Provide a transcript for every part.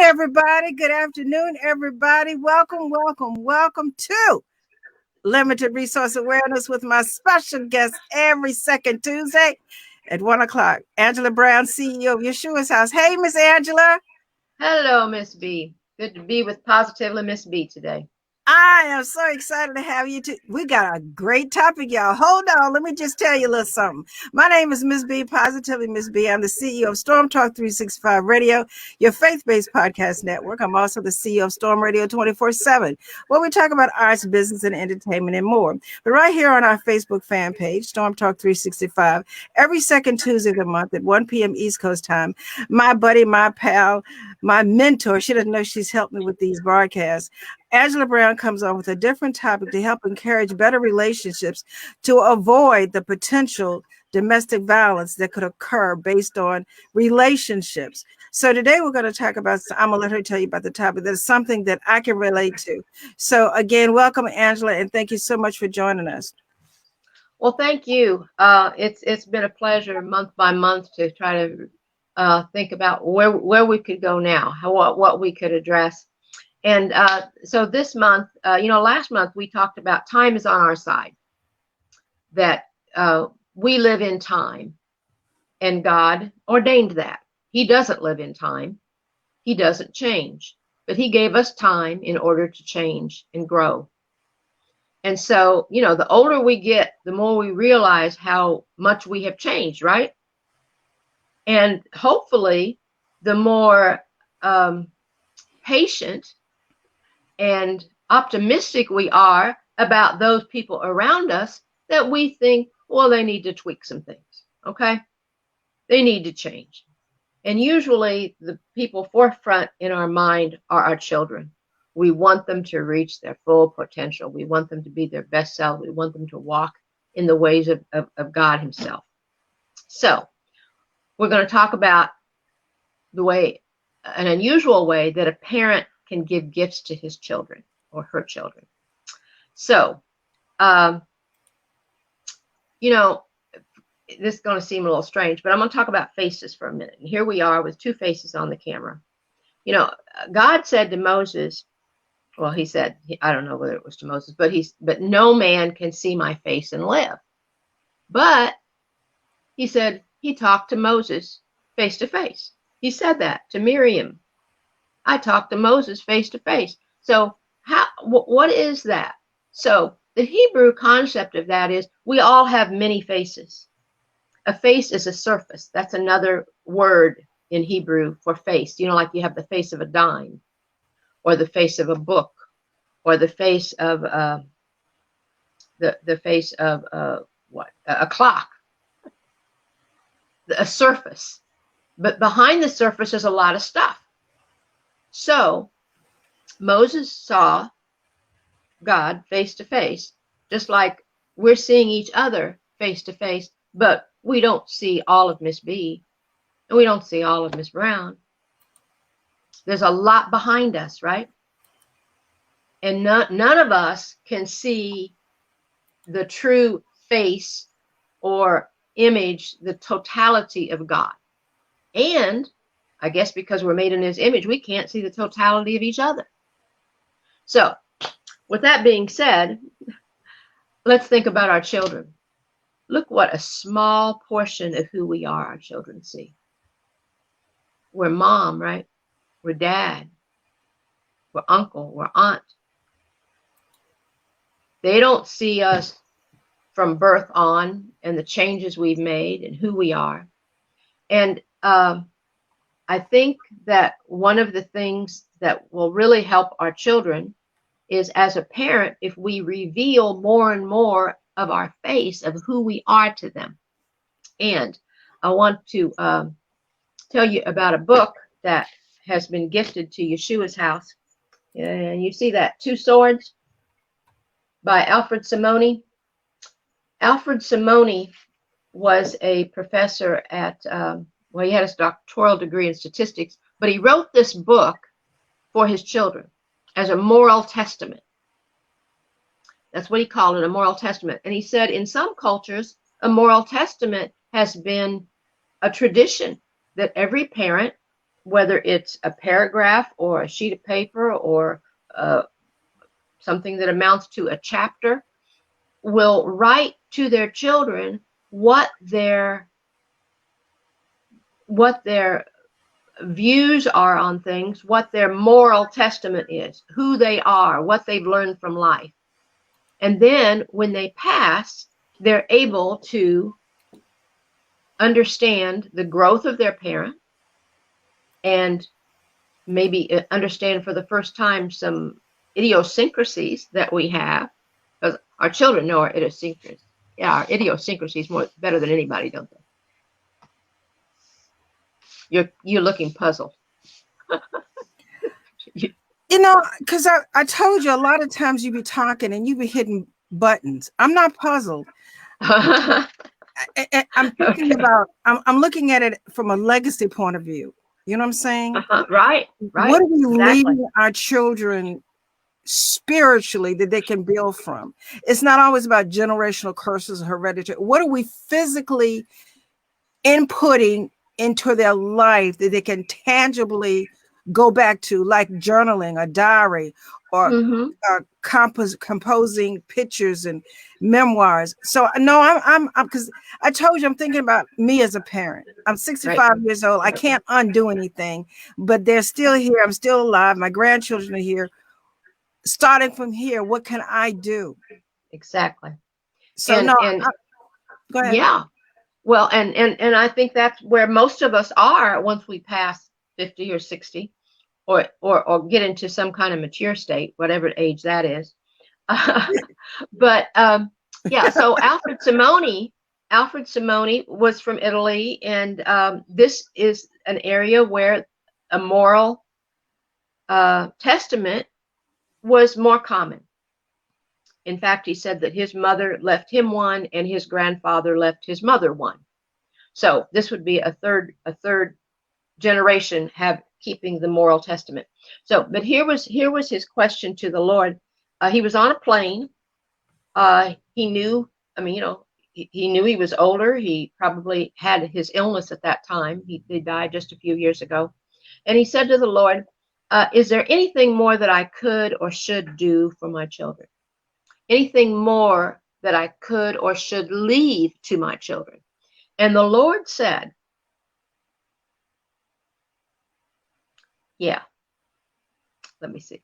everybody. Good afternoon, everybody. Welcome to Limited Resource Awareness with my special guest every second Tuesday at 1 o'clock. Angela Brown, CEO of YESHUA'S House. Hey, Miss Angela. Hello, Ms.B. Good to be with Positively Ms.B. today. I am so excited to have you too. We got a great topic, y'all. Hold on. Let me just tell you a little something. My name is Ms.B, Positively Ms.B. I'm the CEO of Storm Talk 365 Radio, your faith-based podcast network. I'm also the CEO of Storm Radio 24/7, where we talk about arts, business, and entertainment and more. But right here on our Facebook fan page, Storm Talk 365, every second Tuesday of the month at 1 p.m. East Coast time, my buddy, my pal, my mentor, she doesn't know she's helped me with these broadcasts, Angela Brown comes on with a different topic to help encourage better relationships to avoid the potential domestic violence that could occur based on relationships. So today we're going to talk about, I'm going to let her tell you about the topic. That's something that I can relate to. So again, welcome, Angela, and thank you so much for joining us. Well, thank you. It's been a pleasure month by month to try to think about where we could go now, what we could address. And so this month, last month we talked about time is on our side, that we live in time, and God ordained that. He doesn't live in time. He doesn't change, but he gave us time in order to change and grow. And so, the older we get, the more we realize how much we have changed, right? And hopefully the more patient and optimistic we are about those people around us, that we think, well, they need to tweak some things, okay? They need to change. And usually the people forefront in our mind are our children. We want them to reach their full potential. We want them to be their best self. We want them to walk in the ways of God himself. So we're going to talk about an unusual way that a parent can give gifts to his children or her children. So, this is going to seem a little strange, but I'm going to talk about faces for a minute. And here we are with two faces on the camera. God said to Moses, well, he said, I don't know whether it was to Moses, but no man can see my face and live. But he said he talked to Moses face to face. He said that to Miriam. I talked to Moses face to face. So what is that? So the Hebrew concept of that is we all have many faces. A face is a surface. That's another word in Hebrew for face. Like you have the face of a dime, or the face of a book, or the face of a clock. A surface. But behind the surface is a lot of stuff. So Moses saw God face to face, just like we're seeing each other face to face, but we don't see all of Miss B, and we don't see all of Miss Brown. There's a lot behind us, right? And none of us can see the true face or image, the totality of God. And I guess because we're made in his image, we can't see the totality of each other. So with that being said, let's think about our children. Look what a small portion of who we are our children see. We're mom, right? We're dad. We're uncle. We're aunt. They don't see us from birth on and the changes we've made and who we are. And I think that one of the things that will really help our children is, as a parent, if we reveal more and more of our face, of who we are to them. And I want to tell you about a book that has been gifted to YESHUA'S House. And you see that, Two Swords by Alfred Simoni. Alfred Simoni was a professor at he had his doctoral degree in statistics, but he wrote this book for his children as a moral testament. That's what he called it, a moral testament. And he said in some cultures, a moral testament has been a tradition that every parent whether it's a paragraph or a sheet of paper or something that amounts to a chapter, will write to their children what their views are on things, what their moral testament is, who they are, what they've learned from life. And then when they pass, they're able to understand the growth of their parent and maybe understand for the first time some idiosyncrasies that we have, because our children know our idiosyncrasies. Yeah, our idiosyncrasies better than anybody, don't they? You're looking puzzled. Because I told you a lot of times you be talking and you be hitting buttons. I'm not puzzled. I'm thinking Okay. about, I'm looking at it from a legacy point of view. You know what I'm saying? Right. What are we Exactly. leaving our children spiritually that they can build from? It's not always about generational curses or hereditary. What are we physically inputting into their life that they can tangibly go back to, like journaling, a diary, or composing pictures and memoirs? So no, I'm because I told you I'm thinking about me as a parent. I'm 65 Right. years old. I can't undo anything, but they're still here. I'm still alive. My grandchildren are here. Starting from here, what can I do? Exactly. So no, go ahead. Yeah. Well, and I think that's where most of us are once we pass 50 or 60 or get into some kind of mature state, whatever age that is. But yeah, so Alfred Simoni was from Italy, and this is an area where a moral testament was more common. In fact, he said that his mother left him one and his grandfather left his mother one. So this would be a third generation keeping the moral testament. So, but here was his question to the Lord. He was on a plane. He knew, I mean, he knew he was older. He probably had his illness at that time. He died just a few years ago. And he said to the Lord, is there anything more that I could or should do for my children? Anything more that I could or should leave to my children? And the Lord said, yeah, let me see.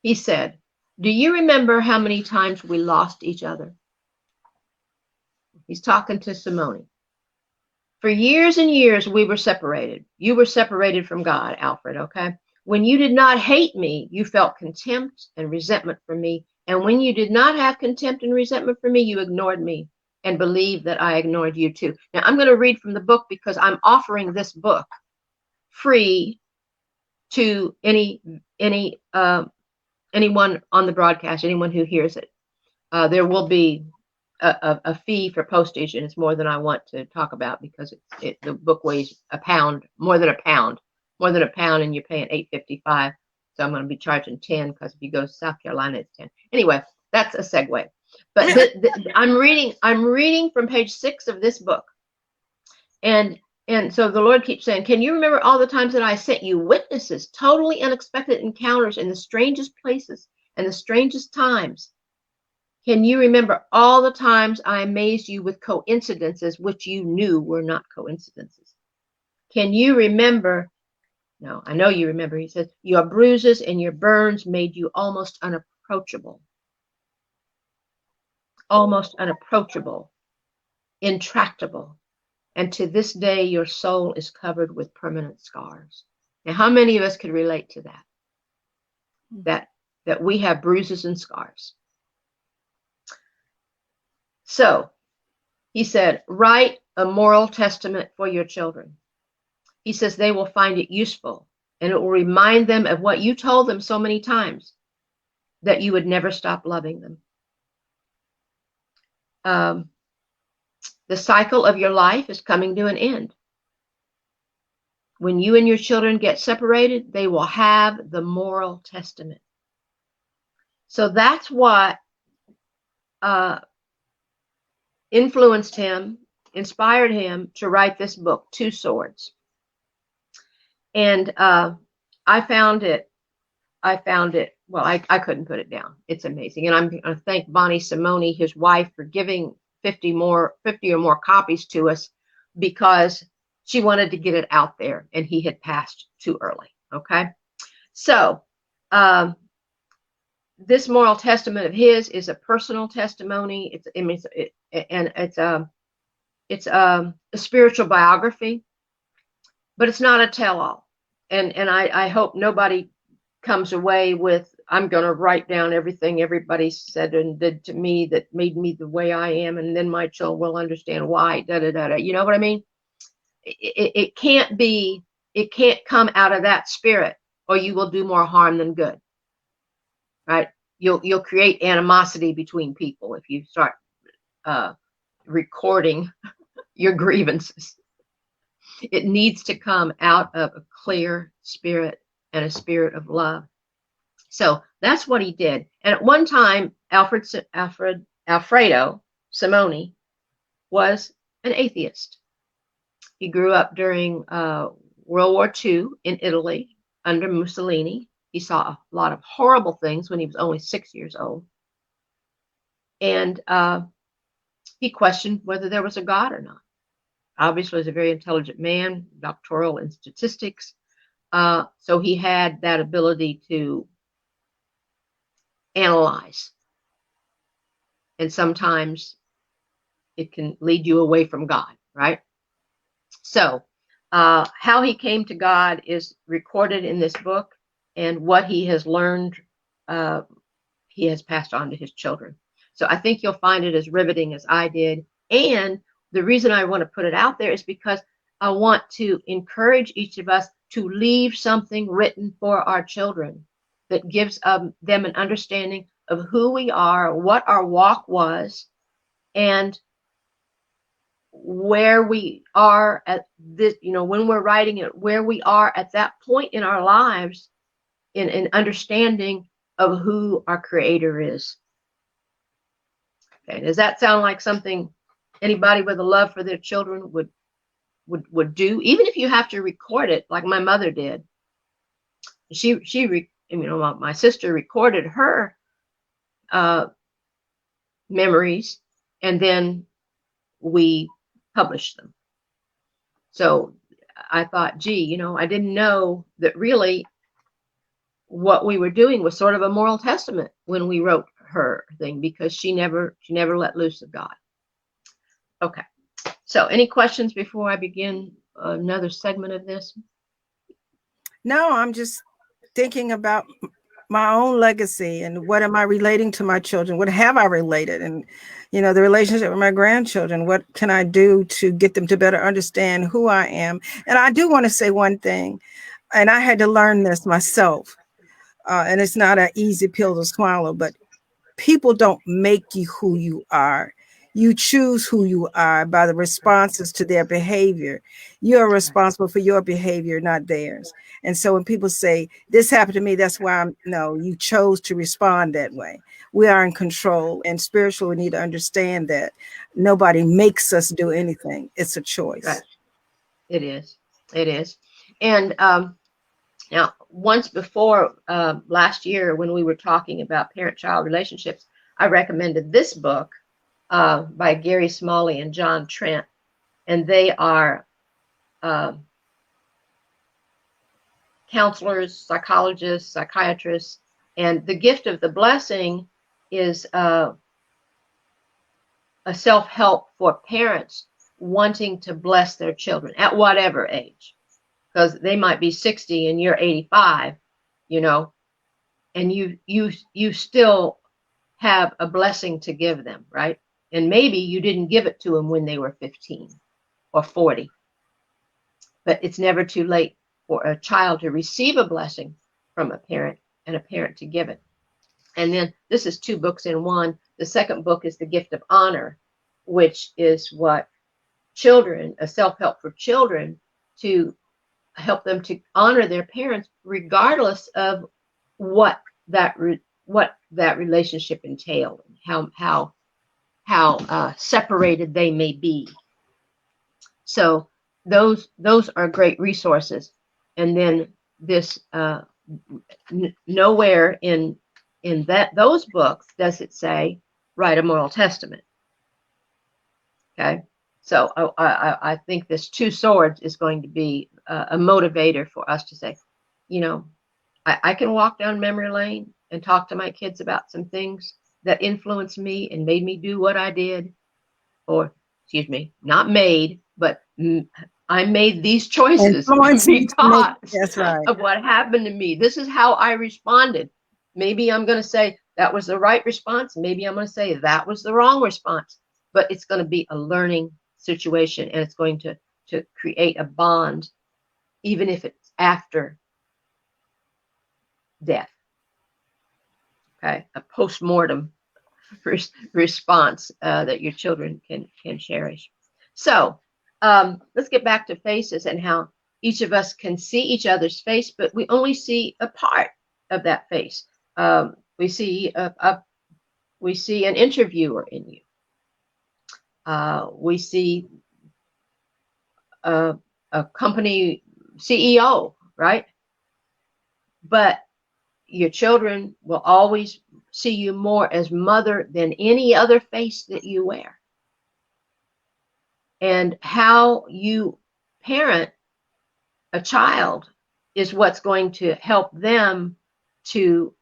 He said, do you remember how many times we lost each other? He's talking to Simone. For years and years, we were separated. You were separated from God, Alfred, okay? When you did not hate me, you felt contempt and resentment for me. And when you did not have contempt and resentment for me, you ignored me and believed that I ignored you too. Now, I'm going to read from the book because I'm offering this book free to anyone on the broadcast, anyone who hears it. There will be a fee for postage, and it's more than I want to talk about because the book weighs more than a pound, and you're paying $8.55. So I'm going to be charging 10 because if you go to South Carolina, it's 10. Anyway, that's a segue. But I'm reading from page 6 of this book, and so the Lord keeps saying, can you remember all the times that I sent you witnesses, totally unexpected encounters in the strangest places and the strangest times? Can you remember all the times I amazed you with coincidences which you knew were not coincidences? Can you remember? No, I know you remember. He says, your bruises and your burns made you almost unapproachable, intractable. And to this day, your soul is covered with permanent scars. Now, how many of us could relate to that? That we have bruises and scars. So he said, write a moral testament for your children. He says they will find it useful and it will remind them of what you told them so many times, that you would never stop loving them. The cycle of your life is coming to an end. When you and your children get separated, they will have the moral testament. So that's what influenced him, inspired him to write this book, Two Swords. And I found it. Well, I couldn't put it down. It's amazing. And I'm going to thank Bonnie Simone, his wife, for giving 50 or more copies to us, because she wanted to get it out there and he had passed too early. Okay. So, this moral testament of his is a personal testimony. It's a spiritual biography, but it's not a tell-all. And I hope nobody comes away with, I'm going to write down everything everybody said and did to me that made me the way I am, and then my children will understand why. Da da da da. You know what I mean? It can't be. It can't come out of that spirit, or you will do more harm than good. Right? You'll create animosity between people if you start recording your grievances. It needs to come out of a clear spirit and a spirit of love. So that's what he did. And at one time, Alfredo Simone was an atheist. He grew up during World War II in Italy under Mussolini. He saw a lot of horrible things when he was only 6 years old. And he questioned whether there was a God or not. Obviously, he's a very intelligent man, doctoral in statistics. So he had that ability to analyze. And sometimes it can lead you away from God, right? So how he came to God is recorded in this book, and what he has learned, he has passed on to his children. So I think you'll find it as riveting as I did. And the reason I want to put it out there is because I want to encourage each of us to leave something written for our children that gives them an understanding of who we are, what our walk was, and where we are at this, when we're writing it, where we are at that point in our lives in understanding of who our Creator is. Okay, does that sound like something anybody with a love for their children would do? Even if you have to record it, like my mother did. My sister recorded her memories, and then we published them. So I thought, gee, I didn't know that really what we were doing was sort of a moral testament when we wrote her thing, because she never let loose of God. Okay. So any questions before I begin another segment of this? No, I'm just thinking about my own legacy and what am I relating to my children? What have I related? And, the relationship with my grandchildren, what can I do to get them to better understand who I am? And I do want to say one thing, and I had to learn this myself. And it's not an easy pill to swallow, but people don't make you who you are. You choose who you are by the responses to their behavior. You're responsible for your behavior, not theirs. And so when people say, this happened to me, that's why you chose to respond that way. We are in control, and spiritually we need to understand that nobody makes us do anything. It's a choice. Right. It is. And now, once before last year, when we were talking about parent-child relationships, I recommended this book by Gary Smalley and John Trent, and they are counselors, psychologists, psychiatrists, and the gift of the blessing is a self-help for parents wanting to bless their children at whatever age, because they might be 60 and you're 85, and you still have a blessing to give them, right? And maybe you didn't give it to them when they were 15 or 40, but it's never too late for a child to receive a blessing from a parent and a parent to give it. And then this is 2 books in one. The second book is The Gift of Honor, which is what children, a self-help for children, to help them to honor their parents regardless of what that relationship entailed, how separated they may be. So those are great resources. And then this nowhere in those books does it say write a moral testament. Okay, so I think this two swords is going to be a motivator for us to say, you know, I can walk down memory lane and talk to my kids about some things that influenced me and made me do what I did, or excuse me, not made, but I made these choices because That's right. of what happened to me. This is how I responded. Maybe I'm going to say that was the right response. Maybe I'm going to say that was the wrong response. But it's going to be a learning situation, and it's going to create a bond, even if it's after death. Okay, a post-mortem response that your children can cherish. So let's get back to faces and how each of us can see each other's face, but we only see a part of that face. We see an interviewer in you. We see a company CEO, right? But your children will always see you more as mother than any other face that you wear. And how you parent a child is what's going to help them to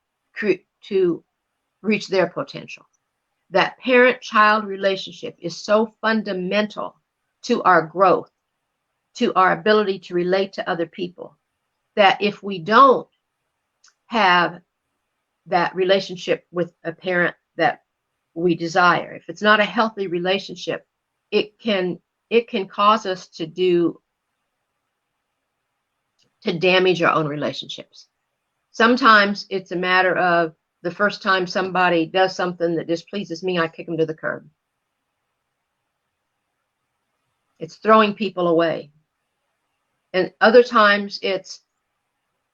reach their potential. That parent-child relationship is so fundamental to our growth, to our ability to relate to other people, that if we don't have that relationship with a parent that we desire, if it's not a healthy relationship, it can cause us to damage our own relationships. Sometimes it's a matter of the first time somebody does something that displeases me, I kick them to the curb. It's throwing people away. And other times it's,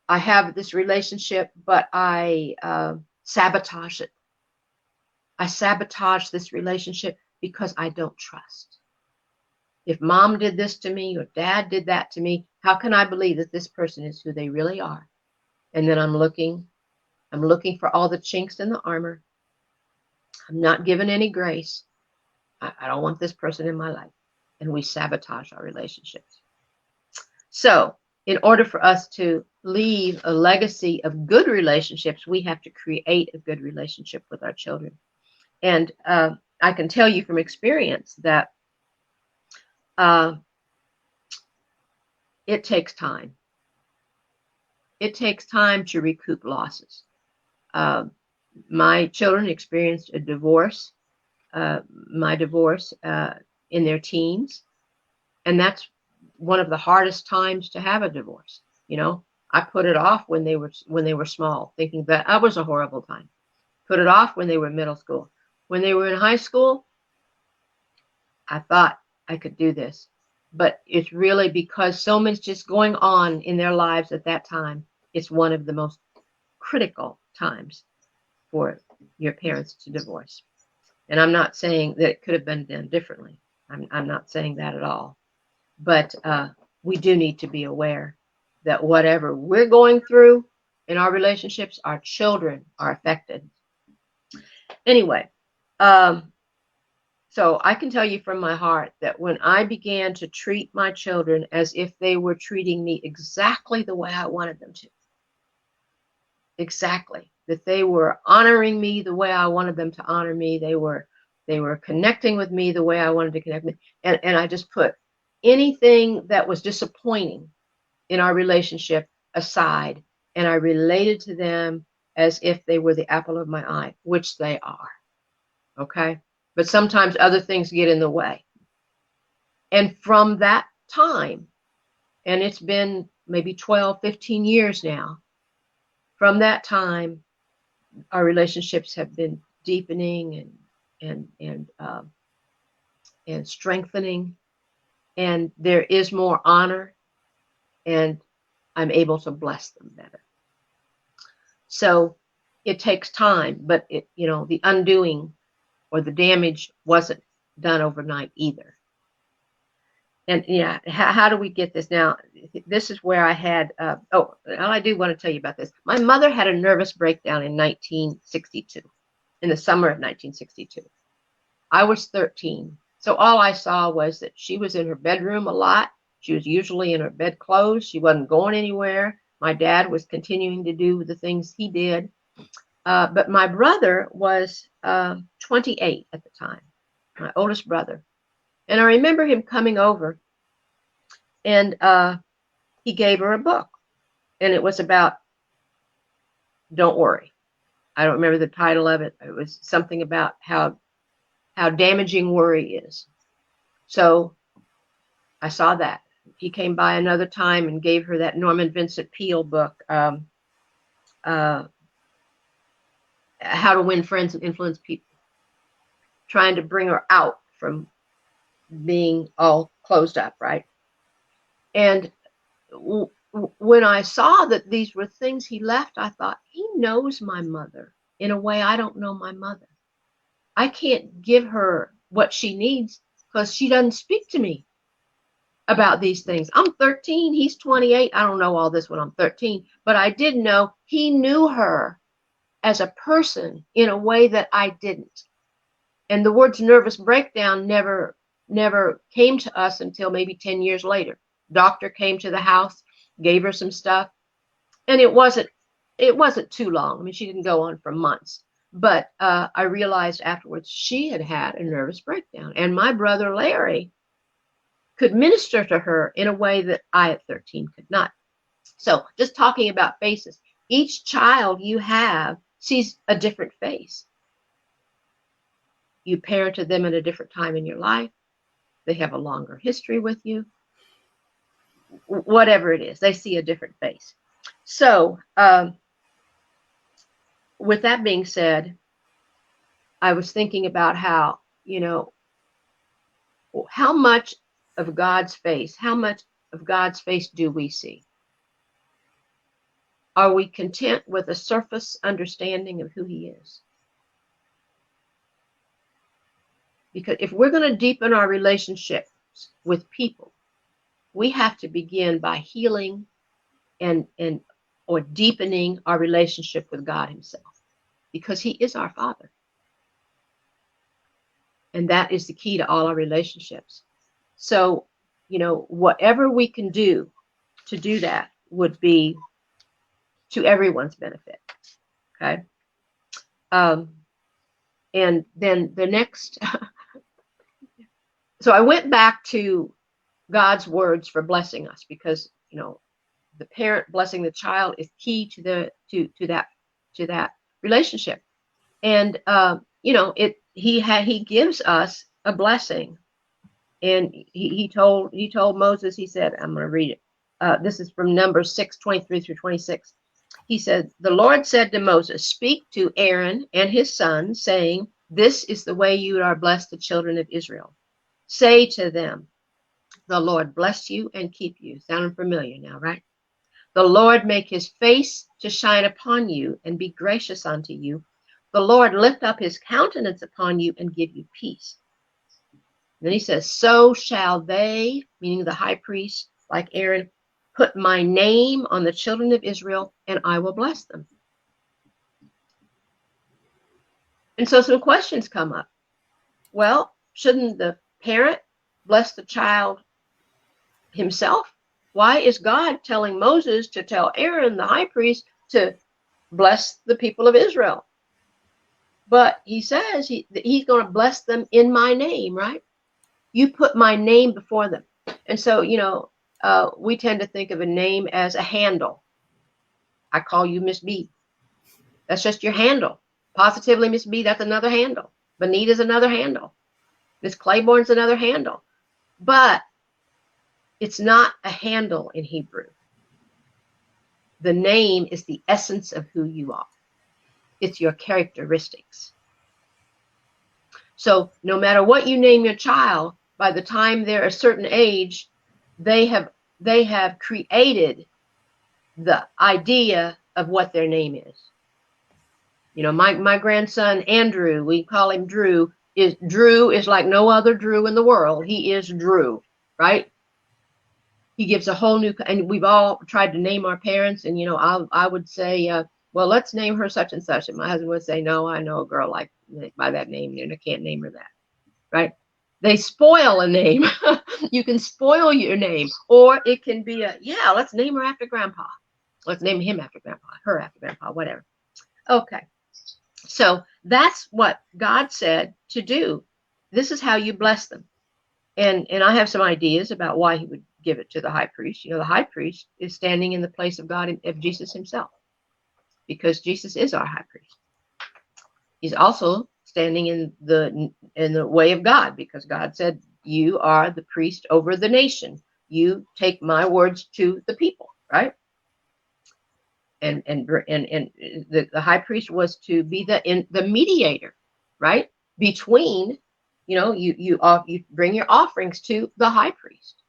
I have this relationship, but I sabotage it. I sabotage this relationship because I don't trust. If mom did this to me or dad did that to me, how can I believe that this person is who they really are? And then I'm looking for all the chinks in the armor. I'm not given any grace. I don't want this person in my life. And we sabotage our relationships. So in order for us to leave a legacy of good relationships, we have to create a good relationship with our children. And I can tell you from experience that it takes time. It takes time to recoup losses. My children experienced a divorce, my divorce in their teens. And that's one of the hardest times to have a divorce. You know, I put it off when they were small, thinking that was a horrible time. Put it off when they were in middle school. When they were in high school, I thought I could do this. But it's really because so much just going on in their lives at that time. It's one of the most critical times for your parents to divorce. And I'm not saying that it could have been done differently. I'm not saying that at all. But we do need to be aware that whatever we're going through in our relationships, our children are affected. Anyway, so I can tell you from my heart that when I began to treat my children as if they were treating me exactly the way I wanted them to, exactly, that they were honoring me the way I wanted them to honor me, they were connecting with me the way I wanted to connect with me, and I just put anything that was disappointing in our relationship aside, and I related to them as if they were the apple of my eye, which they are. Okay? But sometimes other things get in the way. And from that time, and it's been maybe 12, 15 years now, from that time, our relationships have been deepening and strengthening. And there is more honor, and I'm able to bless them better. So it takes time, but the undoing or the damage wasn't done overnight either. And yeah, how do we get this now? This is where I had, I do want to tell you about this. My mother had a nervous breakdown in 1962, in the summer of 1962. I was 13. So all I saw was that she was in her bedroom a lot. She was usually in her bedclothes. She wasn't going anywhere. My dad was continuing to do the things he did. But my brother was 28 at the time, my oldest brother. And I remember him coming over, and he gave her a book. And it was about Don't Worry. I don't remember the title of it. It was something about how damaging worry is. So I saw that. He came by another time and gave her that Norman Vincent Peale book, How to Win Friends and Influence People, trying to bring her out from being all closed up, right? And when I saw that these were things he left, I thought, he knows my mother in a way I don't know my mother. I can't give her what she needs because she doesn't speak to me about these things. I'm 13, he's 28. I don't know all this when I'm 13, but I did know he knew her as a person in a way that I didn't. And the words nervous breakdown never came to us until maybe 10 years later. Doctor came to the house, gave her some stuff, and it wasn't too long. I mean, she didn't go on for months. But I realized afterwards she had had a nervous breakdown. And my brother Larry could minister to her in a way that I at 13 could not. So just talking about faces, each child you have sees a different face. You parented them at a different time in your life. They have a longer history with you. Whatever it is, they see a different face. So with that being said, I was thinking about how, how much of God's face, do we see? Are we content with a surface understanding of who he is? Because if we're going to deepen our relationships with people, we have to begin by healing or deepening our relationship with God himself, because he is our Father. And that is the key to all our relationships. So, whatever we can do to do that would be to everyone's benefit. Okay. And then the next, so I went back to God's words for blessing us, because, the parent blessing the child is key to that relationship. And, he gives us a blessing. And he told Moses, he said, I'm going to read it. This is from Numbers 6:23 through 26. He said, the Lord said to Moses, speak to Aaron and his sons, saying, this is the way you are blessed the children of Israel. Say to them, the Lord bless you and keep you. Sounding familiar now, right? The Lord make his face to shine upon you and be gracious unto you. The Lord lift up his countenance upon you and give you peace. Then he says, so shall they, meaning the high priest, like Aaron, put my name on the children of Israel, and I will bless them. And so some questions come up. Well, shouldn't the parent bless the child himself? Why is God telling Moses to tell Aaron, the high priest, to bless the people of Israel? But he says he's going to bless them in my name, right? You put my name before them. And so, we tend to think of a name as a handle. I call you Ms.B. That's just your handle. Positively Ms.B., that's another handle. Bonita's another handle. Miss Claiborne's another handle. But it's not a handle in Hebrew. The name is the essence of who you are. It's your characteristics. So no matter what you name your child, by the time they're a certain age, they have created the idea of what their name is. My grandson Andrew, we call him Drew is like no other Drew in the world. He is Drew, right? he gives a whole new, and we've all tried to name our parents, and I would say, well, let's name her such and such, and my husband would say, no, I know a girl like by that name, and I can't name her that, right? They spoil a name. You can spoil your name, or it can be yeah, let's name her after grandpa. Let's name him after grandpa, her after grandpa, whatever. Okay. So that's what God said to do. This is how you bless them. And I have some ideas about why he would give it to the high priest. The high priest is standing in the place of God, of Jesus himself, because Jesus is our high priest. He's also standing in the way of God, because God said, you are the priest over the nation. You take my words to the people, right? And the high priest was to be the mediator, right? Between, you bring your offerings to the high priest.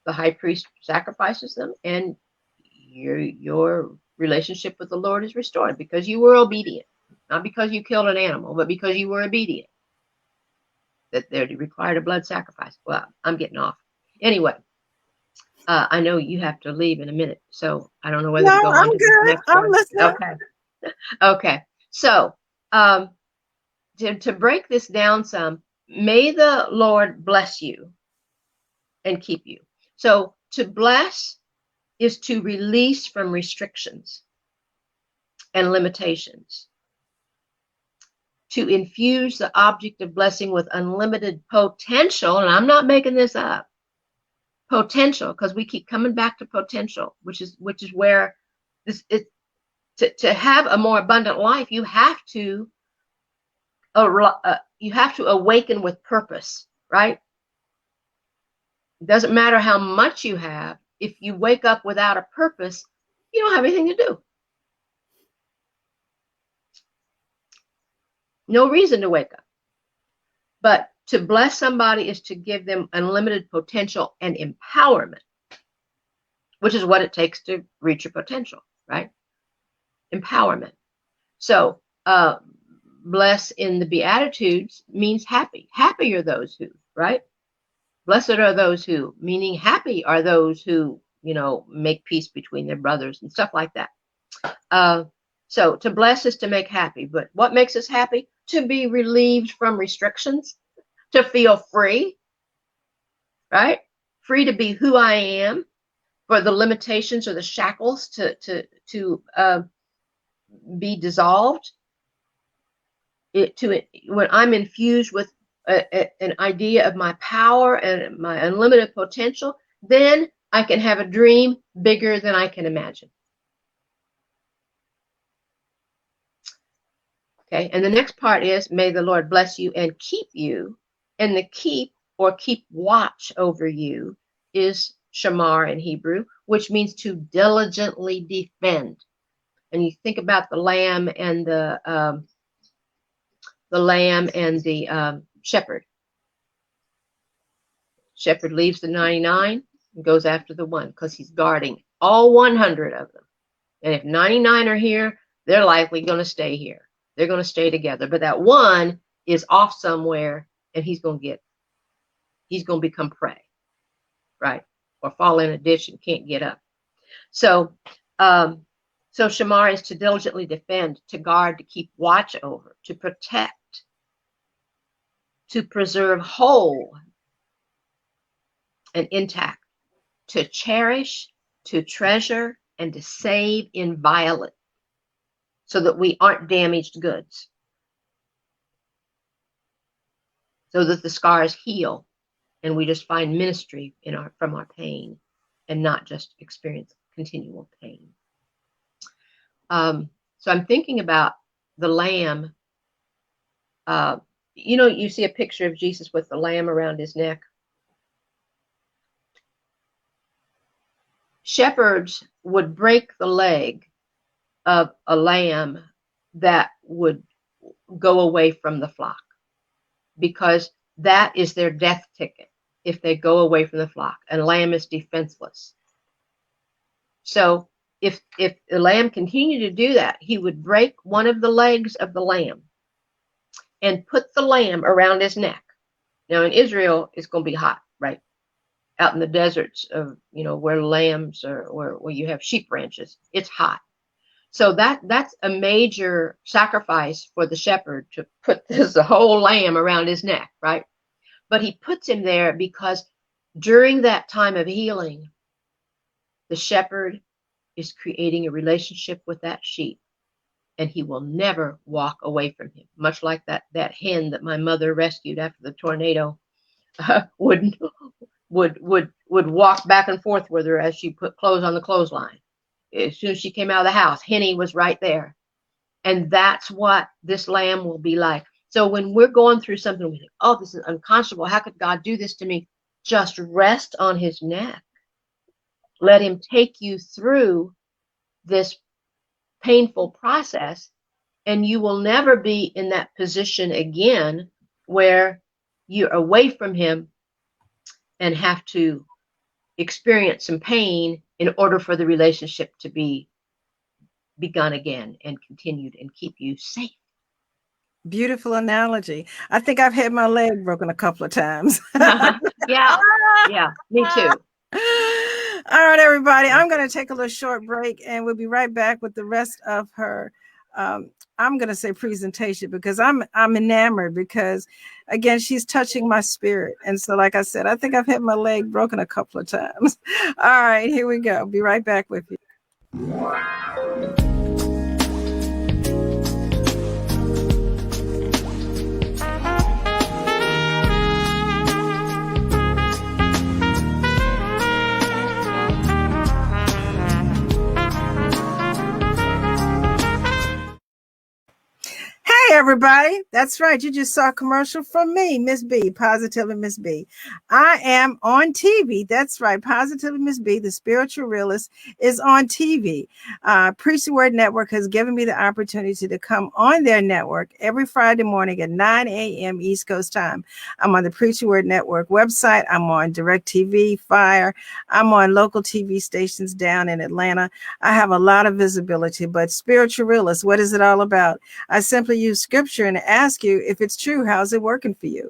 The high priest sacrifices them, and your relationship with the Lord is restored because you were obedient. Not because you killed an animal, but because you were obedient. That they required a blood sacrifice. Well, I'm getting off. Anyway, I know you have to leave in a minute, so I don't know whether to go on I'm to the good. next I'm one. listening. Okay. So, to break this down some, may the Lord bless you and keep you. So, to bless is to release from restrictions and limitations. To infuse the object of blessing with unlimited potential, and I'm not making this up, potential, because we keep coming back to potential, which is where this is. To have a more abundant life, you have to awaken with purpose, right? It doesn't matter how much you have. If you wake up without a purpose, you don't have anything to do. No reason to wake up. But to bless somebody is to give them unlimited potential and empowerment, which is what it takes to reach your potential, right? Empowerment. So, bless in the Beatitudes means happy. Happy are those who, right? Blessed are those who, meaning happy are those who, make peace between their brothers and stuff like that. So to bless is to make happy. But what makes us happy? To be relieved from restrictions, to feel free, right? Free to be who I am, for the limitations or the shackles to be dissolved. When I'm infused with an idea of my power and my unlimited potential, then I can have a dream bigger than I can imagine. Okay, and the next part is, may the Lord bless you and keep you. And the keep, or keep watch over you, is shamar in Hebrew, which means to diligently defend. And you think about the lamb and the shepherd. Shepherd leaves the 99 and goes after the one, because he's guarding all 100 of them. And if 99 are here, they're likely going to stay here. They're going to stay together. But that one is off somewhere, and he's going to become prey, right? Or fall in a ditch and can't get up. So shamar is to diligently defend, to guard, to keep watch over, to protect, to preserve whole and intact, to cherish, to treasure, and to save inviolate, so that we aren't damaged goods, so that the scars heal and we just find ministry from our pain and not just experience continual pain. So I'm thinking about the lamb. You see a picture of Jesus with the lamb around his neck. Shepherds would break the leg of a lamb that would go away from the flock, because that is their death ticket if they go away from the flock. And lamb is defenseless. So if the lamb continued to do that, he would break one of the legs of the lamb and put the lamb around his neck. Now in Israel, it's going to be hot, right? out in the deserts of, where lambs or where you have sheep ranches. It's hot. So that's a major sacrifice for the shepherd to put this whole lamb around his neck, right? But he puts him there because during that time of healing, the shepherd is creating a relationship with that sheep, and he will never walk away from him. Much like that hen that my mother rescued after the tornado would walk back and forth with her as she put clothes on the clothesline. As soon as she came out of the house, Henny was right there. And that's what this lamb will be like. So when we're going through something, we think, oh, this is unconscionable. How could God do this to me? Just rest on his neck. Let him take you through this painful process, and you will never be in that position again where you're away from him and have to experience some pain in order for the relationship to be begun again and continued and keep you safe. Beautiful analogy. I think I've had my leg broken a couple of times. Yeah, me too. All right, everybody. I'm going to take a little short break, and we'll be right back with the rest of her. I'm going to say presentation, because I'm enamored, because again, she's touching my spirit. And so, like I said, I think I've had my leg broken a couple of times. All right, here we go. Be right back with you. Hey, everybody. That's right. You just saw a commercial from me, Ms.B, Positively Ms.B. I am on TV. That's right. Positively Ms.B, the spiritual realist, is on TV. Preach the Word Network has given me the opportunity to come on their network every Friday morning at 9 a.m. East Coast time. I'm on the Preach the Word Network website. I'm on DirecTV, Fire. I'm on local TV stations down in Atlanta. I have a lot of visibility, but spiritual realist, what is it all about? I simply use scripture and ask you, if it's true, how's it working for you?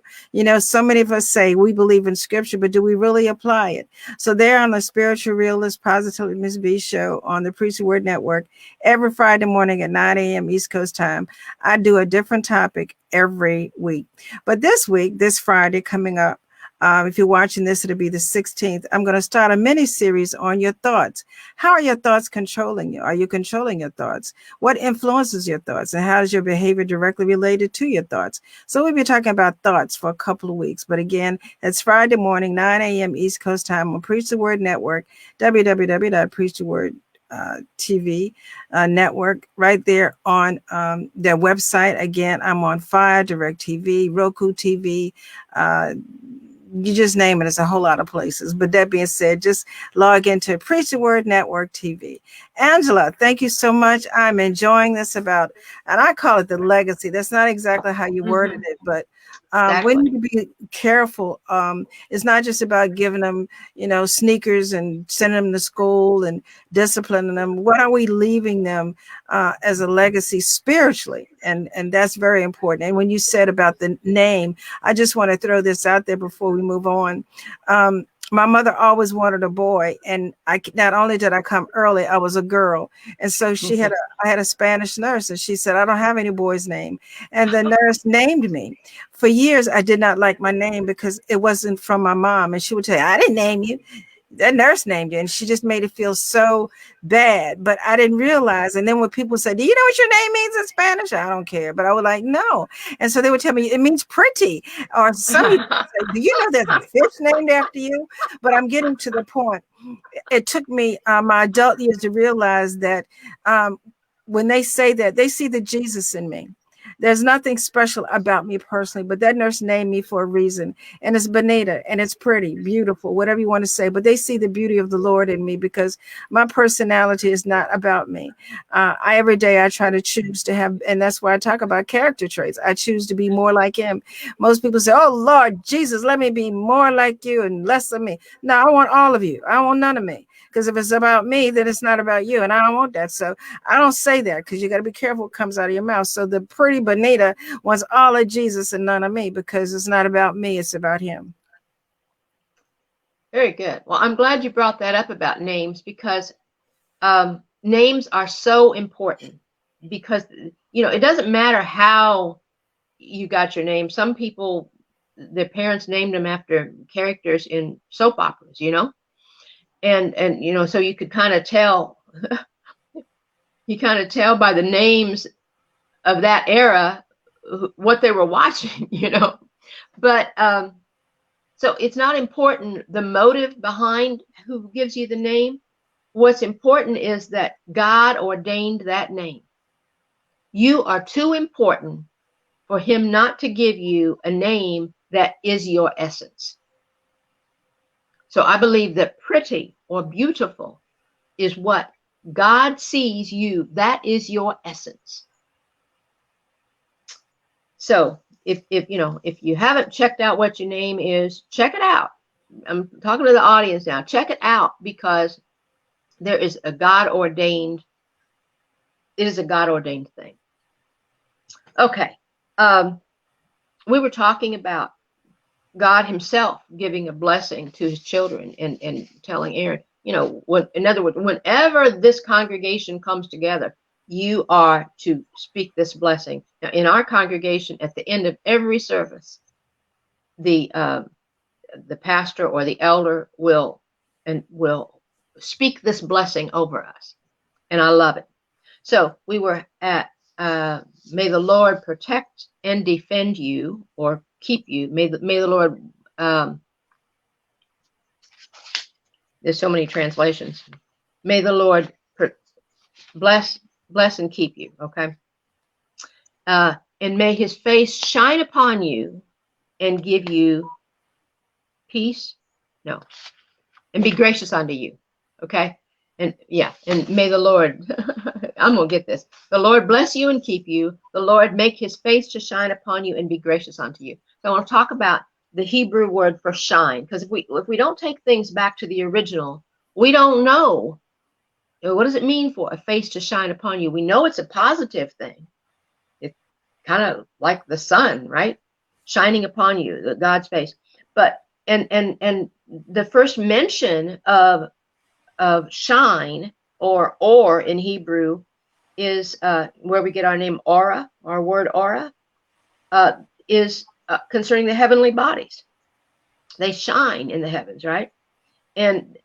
So many of us say we believe in scripture, but do we really apply it? So they're on the Spiritual Realist Positively Ms.B show on the Preach the Word Network every Friday morning at 9 a.m. East Coast time. I do a different topic every week. But this week, this Friday coming up, if you're watching this, it'll be the 16th. I'm going to start a mini series on your thoughts. How are your thoughts controlling you? Are you controlling your thoughts? What influences your thoughts? And how is your behavior directly related to your thoughts? So we'll be talking about thoughts for a couple of weeks. But again, it's Friday morning, 9 a.m. East Coast time on Preach the Word Network, www.preachtheword.tv network, right there on their website. Again, I'm on Fire, DirecTV, Roku TV, you just name it. It's a whole lot of places. But that being said, just log into Preach the Word Network TV. Angela, thank you so much. I'm enjoying this and I call it the legacy. That's not exactly how you worded it, but Exactly. we need to be careful. It's not just about giving them, sneakers and sending them to school and disciplining them. What are we leaving them as a legacy spiritually? And that's very important. And when you said about the name, I just want to throw this out there before we move on. My mother always wanted a boy, and not only did I come early, I was a girl, and so I had a Spanish nurse, and she said, "I don't have any boy's name," and the nurse named me. For years, I did not like my name because it wasn't from my mom, and she would say, "I didn't name you. That nurse named you," and she just made it feel so bad. But I didn't realize. And then when people said, "Do you know what your name means in Spanish?" I don't care, but I was like, no. And so they would tell me it means pretty, or some people say, "Do you know there's a fish named after you?" But I'm getting to the point. It took me my adult years to realize that when they say that, they see the Jesus in me. There's nothing special about me personally, but that nurse named me for a reason. And it's Bonita, and it's pretty, beautiful, whatever you want to say. But they see the beauty of the Lord in me because my personality is not about me. Every day I try to choose to have, and that's why I talk about character traits. I choose to be more like him. Most people say, "Oh, Lord Jesus, let me be more like you and less of me." No, I want all of you. I don't want none of me. Because if it's about me, then it's not about you. And I don't want that. So I don't say that, because you got to be careful what comes out of your mouth. So the pretty Bonita wants all of Jesus and none of me, because it's not about me. It's about him. Very good. Well, I'm glad you brought that up about names, because names are so important, because, it doesn't matter how you got your name. Some people, their parents named them after characters in soap operas, and so you could kind of tell, by the names of that era what they were watching, But so it's not important the motive behind who gives you the name. What's important is that God ordained that name. You are too important for him not to give you a name that is your essence. So I believe that pretty or beautiful is what God sees you. That is your essence. So if you haven't checked out what your name is, check it out. I'm talking to the audience now. Check it out, because there is a God-ordained, it is a God-ordained thing. Okay. We were talking about God himself giving a blessing to his children, and telling Aaron, in other words, whenever this congregation comes together, you are to speak this blessing. Now, in our congregation, at the end of every service, the pastor or the elder will speak this blessing over us, and I love it. So we were at may the Lord protect and defend you, or keep you. May the Lord. There's so many translations. May the Lord bless and keep you. Okay. And may his face shine upon you and give you peace. No. And be gracious unto you. Okay. And may the Lord, I'm going to get this. The Lord bless you and keep you. The Lord make his face to shine upon you and be gracious unto you. So I want to talk about the Hebrew word for shine, because if we don't take things back to the original, we don't know, what does it mean for a face to shine upon you. We know it's a positive thing. It's kind of like the sun, right? Shining upon you, God's face. But and the first mention of shine, or in Hebrew, is where we get our name aura. Our word aura is concerning the heavenly bodies. They shine in the heavens, right? And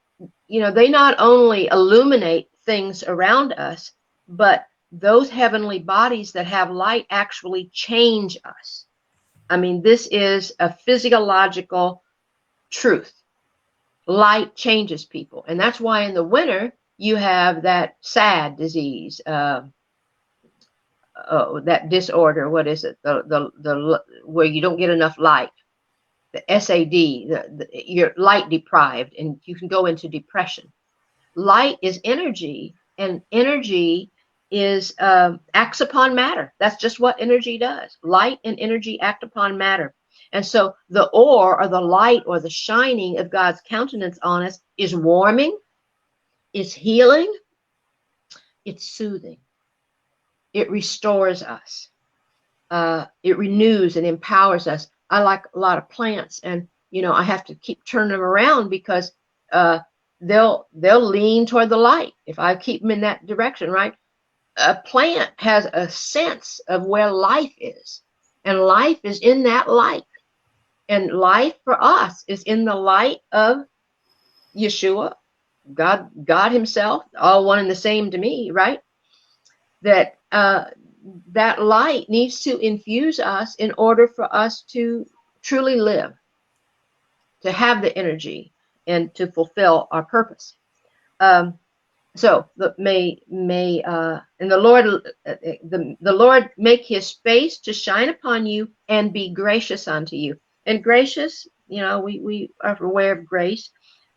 they not only illuminate things around us, but those heavenly bodies that have light actually change us. I mean, this is a physiological truth. Light changes people, and that's why in the winter you have that sad disease, that disorder. What is it? The where you don't get enough light. The SAD. You're light deprived, and you can go into depression. Light is energy, and energy is acts upon matter. That's just what energy does. Light and energy act upon matter. And so the or the light, or the shining of God's countenance on us, is warming, it's healing, it's soothing. It restores us. It renews and empowers us. I like a lot of plants, and I have to keep turning them around, because they'll lean toward the light if I keep them in that direction, right? A plant has a sense of where life is, and life is in that light. And life for us is in the light of Yeshua, God himself, all one and the same to me, right? That that light needs to infuse us in order for us to truly live, to have the energy, and to fulfill our purpose. So may and the Lord make his face to shine upon you and be gracious unto you. And gracious, we are aware of grace,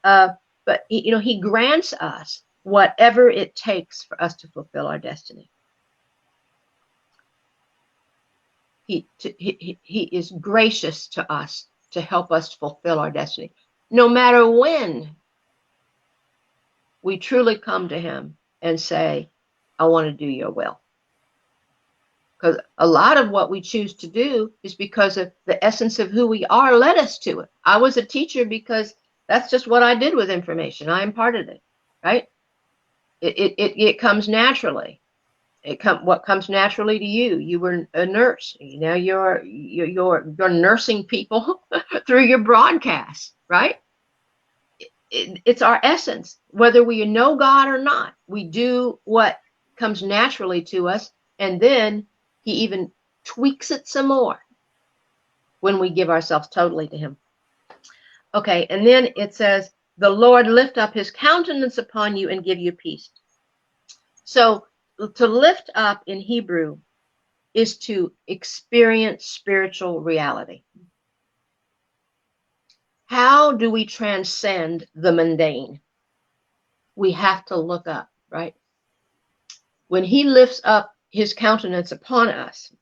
but he grants us whatever it takes for us to fulfill our destiny. He is gracious to us to help us fulfill our destiny, no matter when we truly come to him and say, I want to do your will. Because a lot of what we choose to do is because of the essence of who we are led us to it. I was a teacher because That's just what I did with information. I imparted it, right? It comes naturally. What comes naturally to you. You were a nurse. Now you're nursing people through your broadcast, right? It's our essence. Whether we know God or not, we do what comes naturally to us, and then he even tweaks it some more when we give ourselves totally to him. Okay, and then it says, the Lord lift up his countenance upon you and give you peace. So to lift up in Hebrew is to experience spiritual reality. How do we transcend the mundane? We have to look up, right? When he lifts up his countenance upon us,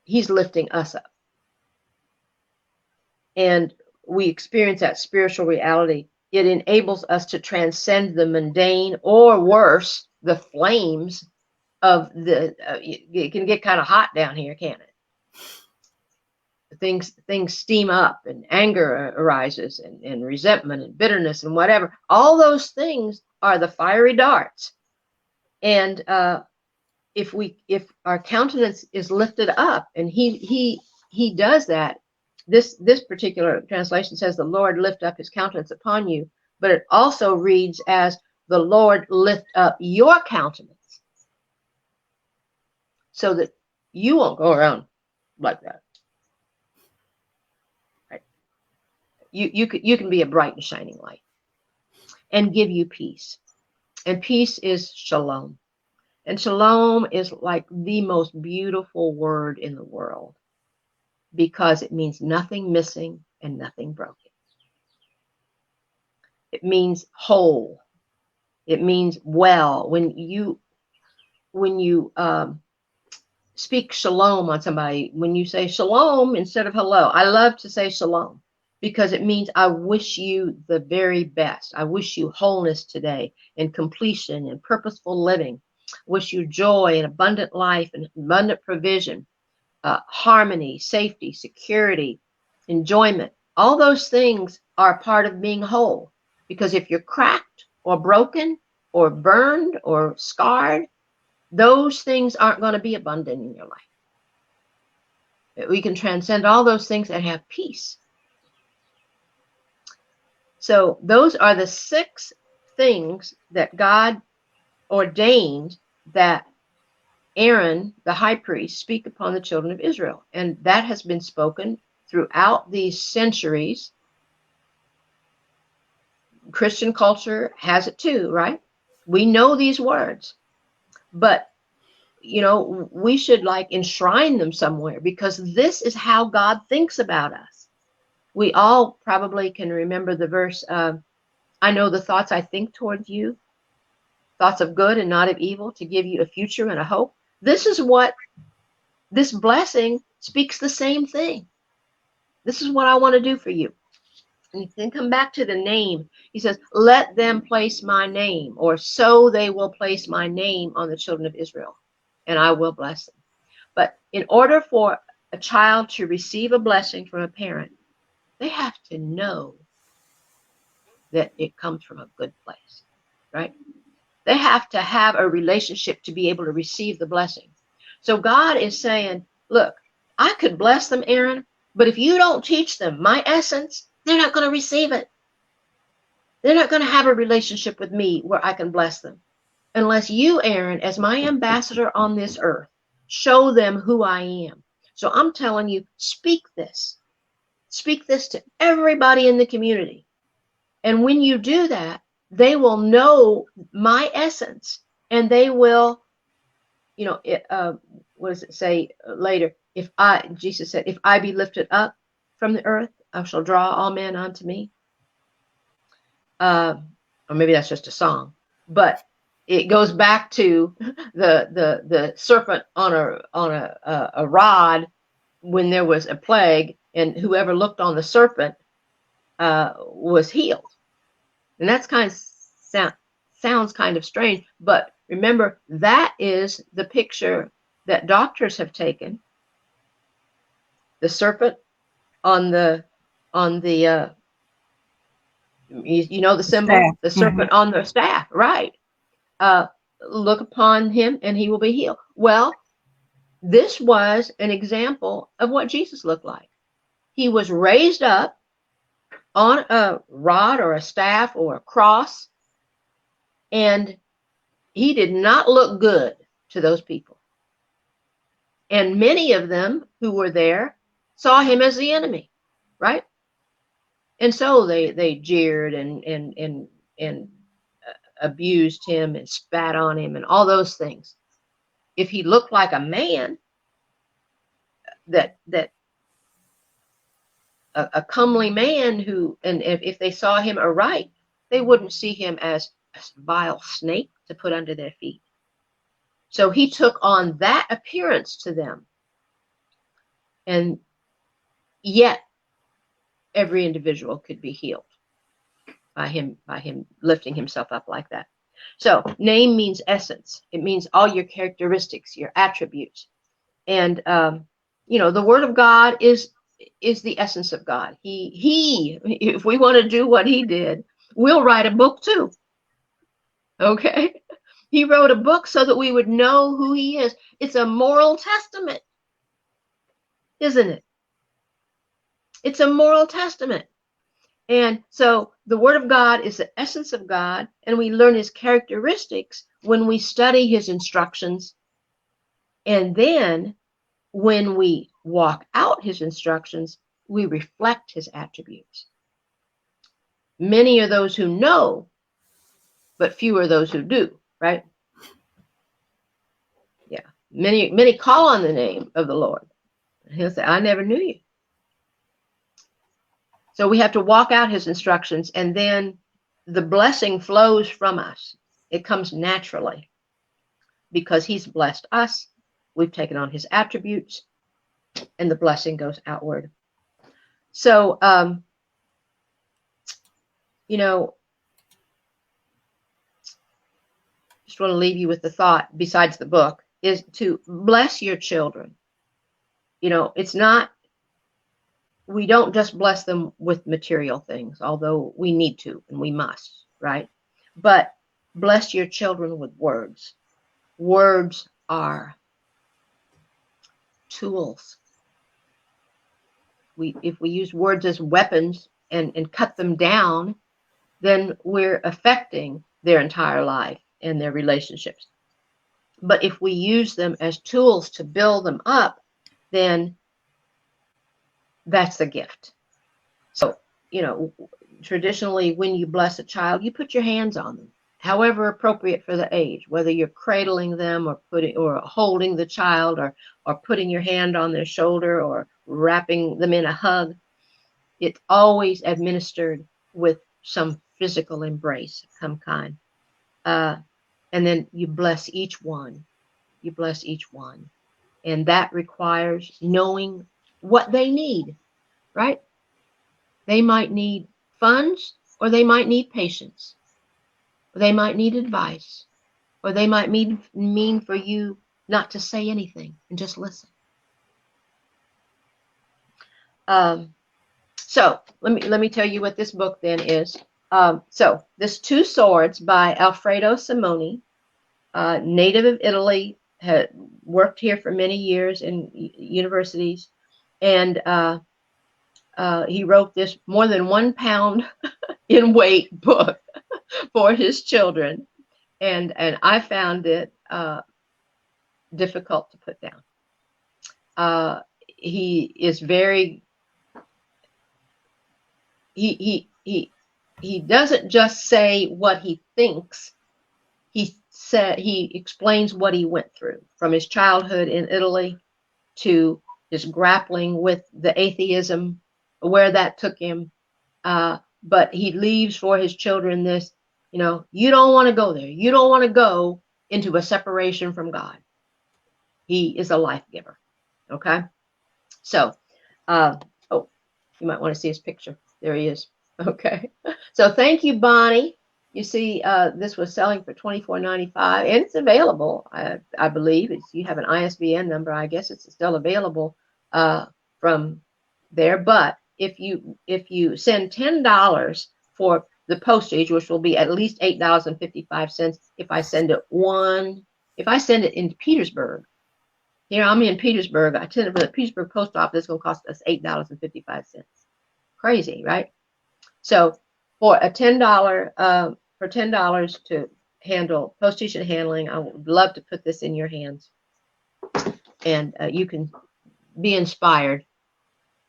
he's lifting us up. And we experience that spiritual reality. It enables us to transcend the mundane, or worse, the flames of the, it can get kind of hot down here, can't it? Things steam up, and anger arises, and resentment and bitterness and whatever. All those things are the fiery darts. And if our countenance is lifted up, and he does that. This particular translation says, the Lord lift up his countenance upon you, but it also reads as, the Lord lift up your countenance, so that you won't go around like that. Right? You can be a bright and shining light, and give you peace. And peace is shalom. And shalom is like the most beautiful word in the world, because it means nothing missing and nothing broken. It means whole. It means well. When you speak shalom on somebody, when you say shalom instead of hello, I love to say shalom, because it means I wish you the very best. I wish you wholeness today, and completion, and purposeful living. Wish you joy and abundant life and abundant provision, harmony, safety, security, enjoyment. All those things are part of being whole. Because if you're cracked or broken or burned or scarred, those things aren't going to be abundant in your life. We can transcend all those things and have peace. So those are the 6 things that God ordained that Aaron, the high priest, speak upon the children of Israel. And that has been spoken throughout these centuries. Christian culture has it too, right? We know these words, but we should enshrine them somewhere, because this is how God thinks about us. We all probably can remember the verse, I know the thoughts I think towards you, thoughts of good and not of evil, to give you a future and a hope. This is what this blessing speaks, the same thing. This is what I want to do for you. And you can come back to the name. He says, let them place my name, or so they will place my name on the children of Israel, and I will bless them. But in order for a child to receive a blessing from a parent, they have to know that it comes from a good place, right? They have to have a relationship to be able to receive the blessing. So God is saying, look, I could bless them, Aaron, but if you don't teach them my essence, they're not going to receive it. They're not going to have a relationship with me where I can bless them. Unless you, Aaron, as my ambassador on this earth, show them who I am. So I'm telling you, speak this. Speak this to everybody in the community. And when you do that, they will know my essence, and they will, what does it say later? Jesus said, if I be lifted up from the earth, I shall draw all men unto me. Or maybe that's just a song, but it goes back to the serpent on a rod when there was a plague, and whoever looked on the serpent was healed. And that's sounds kind of strange, but remember, that is the picture that doctors have taken. The serpent on the on the you know the symbol, Staff. the serpent on the staff, right? Look upon him and he will be healed. Well, this was an example of what Jesus looked like. He was raised up on a rod or a staff or a cross, and he did not look good to those people. And many of them who were there saw him as the enemy, right? And so they jeered and abused him and spat on him and all those things. If he looked like a man, that a comely man who, and if they saw him aright, they wouldn't see him as a vile snake to put under their feet. So he took on that appearance to them. And yet every individual could be healed by him lifting himself up like that. So name means essence. It means all your characteristics, your attributes. And you know, the word of God is the essence of God. He if we want to do what he did, we'll write a book too. Okay? He wrote a book so that we would know who he is. It's a moral testament, isn't it? It's a moral testament. And so the word of God is the essence of God, and we learn his characteristics when we study his instructions. And then when we walk out his instructions, we reflect his attributes. Many are those who know, but few are those who do, right? Yeah. Many call on the name of the Lord. He'll say, I never knew you. So we have to walk out his instructions, and then the blessing flows from us. It comes naturally because he's blessed us. We've taken on his attributes, and the blessing goes outward. So, you know, just want to leave you with the thought, besides the book, is to bless your children. You know, it's not, we don't just bless them with material things, although we need to and we must, right? But bless your children with words. Words are tools. If we use words as weapons and cut them down, then we're affecting their entire life and their relationships. But if we use them as tools to build them up, then that's a gift. So, you know, traditionally when you bless a child, you put your hands on them, however appropriate for the age, whether you're cradling them or holding the child or putting your hand on their shoulder or wrapping them in a hug. It's always administered with some physical embrace of some kind. And then you bless each one. You bless each one. And that requires knowing what they need, right? They might need funds, or they might need patience, or they might need advice, or they might mean for you not to say anything and just listen. So let me tell you what this book then is. So this Two Swords by Alfredo Simoni, native of Italy, had worked here for many years in universities, and he wrote this more than 1 pound in weight book for his children, and I found it difficult to put down. He is very he doesn't just say what he thinks. He explains what he went through from his childhood in Italy to his grappling with the atheism, where that took him. But he leaves for his children this, you know, you don't want to go there. You don't want to go into a separation from God. He is a life giver. Okay. So, oh, you might want to see his picture. There he is. Okay. So thank you, Bonnie. You see, this was selling for $24.95, and it's available. I believe you have an ISBN number. I guess it's still available from there. But if you send $10 for the postage, which will be at least $8.55, if I send it into Petersburg. Here I'm in Petersburg. I send it from the Petersburg post office. It's going to cost us $8.55. Crazy, right? So for $10 to handle postage and handling, I would love to put this in your hands, and you can be inspired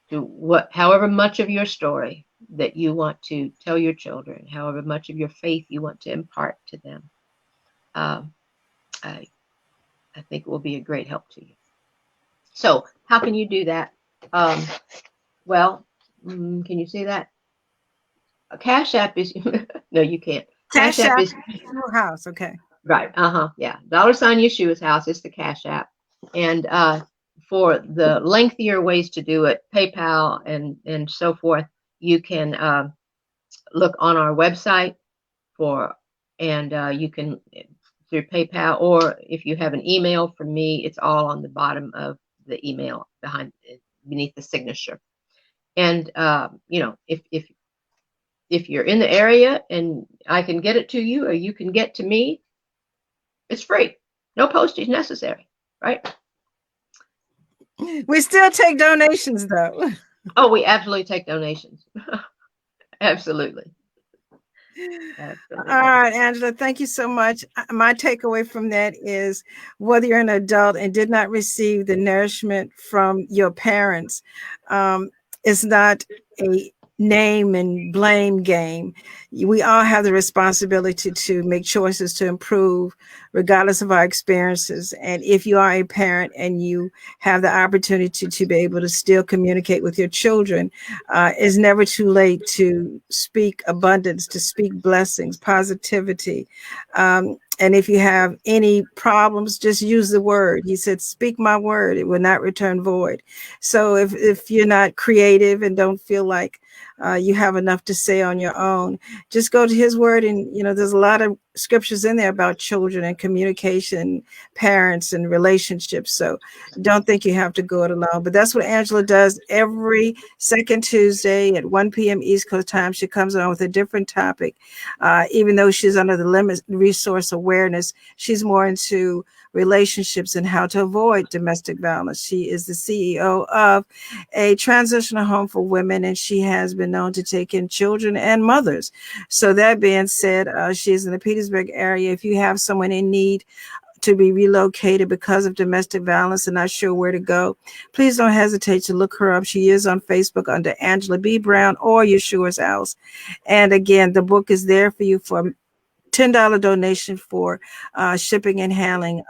to however much of your story that you want to tell your children, however much of your faith you want to impart to them. I think it will be a great help to you. So how can you do that? Well, can you see that? A Cash App is no, you can't. Cash App is your house. Okay. Right. Yeah. $YESHUA'S HOUSE is the Cash App. And for the lengthier ways to do it, PayPal and so forth, you can look on our website and you can through PayPal, or if you have an email from me, it's all on the bottom of the email beneath the signature. And if you're in the area and I can get it to you, or you can get to me, it's free. No postage necessary, right? We still take donations, though. Oh, we absolutely take donations. Absolutely. All right, Angela, thank you so much. My takeaway from that is whether you're an adult and did not receive the nourishment from your parents, it's not a name and blame game. We all have the responsibility to make choices to improve regardless of our experiences. And if you are a parent and you have the opportunity to be able to still communicate with your children, it's never too late to speak abundance, to speak blessings, positivity. And if you have any problems, just use the word. He said, speak my word, it will not return void. So if you're not creative and don't feel like you have enough to say on your own, just go to his word. And, there's a lot of scriptures in there about children and communication, parents and relationships. So don't think you have to go it alone. But that's what Angela does every second Tuesday at 1 p.m. East Coast time. She comes on with a different topic. Even though she's under the limit resource awareness, she's more into relationships and how to avoid domestic violence. She is the CEO of a transitional home for women, and she has been known to take in children and mothers. So that being said, she is in the Petersburg area. If you have someone in need to be relocated because of domestic violence and not sure where to go, please don't hesitate to look her up. She is on Facebook under Angela B. Brown or YESHUA'S House. And again, the book is there for you for $10 donation for shipping and handling,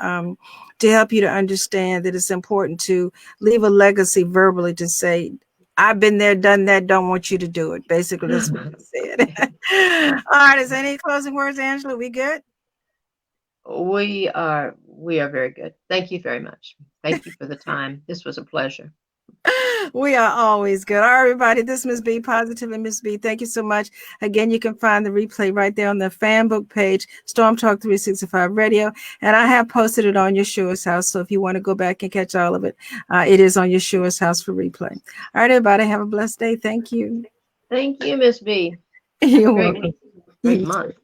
to help you to understand that it's important to leave a legacy verbally to say, I've been there, done that, don't want you to do it. Basically, that's what I said. All right, is there any closing words, Angela? We good? We are very good. Thank you very much. Thank you for the time. This was a pleasure. We are always good. All right, everybody, this is Ms.B, Positively Ms.B. Thank you so much. Again, you can find the replay right there on the fan book page, Storm Talk 365 Radio. And I have posted it on YESHUA'S House. So if you want to go back and catch all of it, it is on YESHUA'S House for replay. All right, everybody, have a blessed day. Thank you. Thank you, Ms.B. You're welcome. Great month.